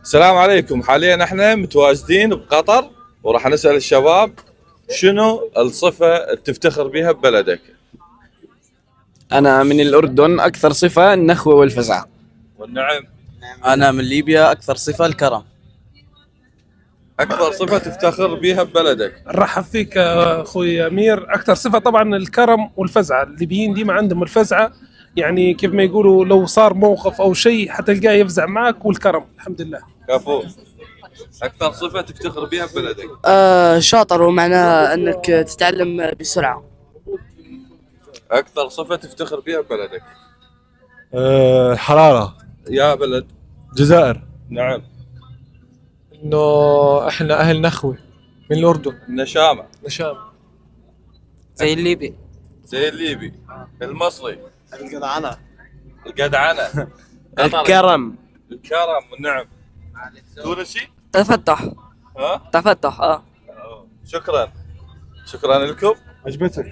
السلام عليكم. حاليا احنا متواجدين بقطر وراح نسأل الشباب شنو الصفة اللي تفتخر بها ببلدك؟ أنا من الأردن، أكثر صفة النخوة والفزعة. والنعم. أنا من ليبيا، أكثر صفة الكرم. أكثر صفة تفتخر بها ببلدك؟ نرحب فيك يا اخوي امير. اكثر صفه طبعا الكرم والفزعه. الليبيين ديما عندهم الفزعه، يعني كيف ما يقولوا لو صار موقف او شيء حتلقاه يفزع معك، والكرم الحمد لله. كفو. أكثر صفة تفتخر بها ببلدك؟ شاطر، ومعناه انك تتعلم بسرعة. أكثر صفة تفتخر بها ببلدك؟ الحرارة. يا بلد. الجزائر. نعم. انه احنا اهل نخوة من الاردن. النشامة. نشام. زي الليبي. زي الليبي. المصري. الجدعنة. الجدعنة. الكرم. الكرم والنعم. تونسي؟ تفتح. ها؟ تفتح. شكرا. شكرا لكم. عجبتك؟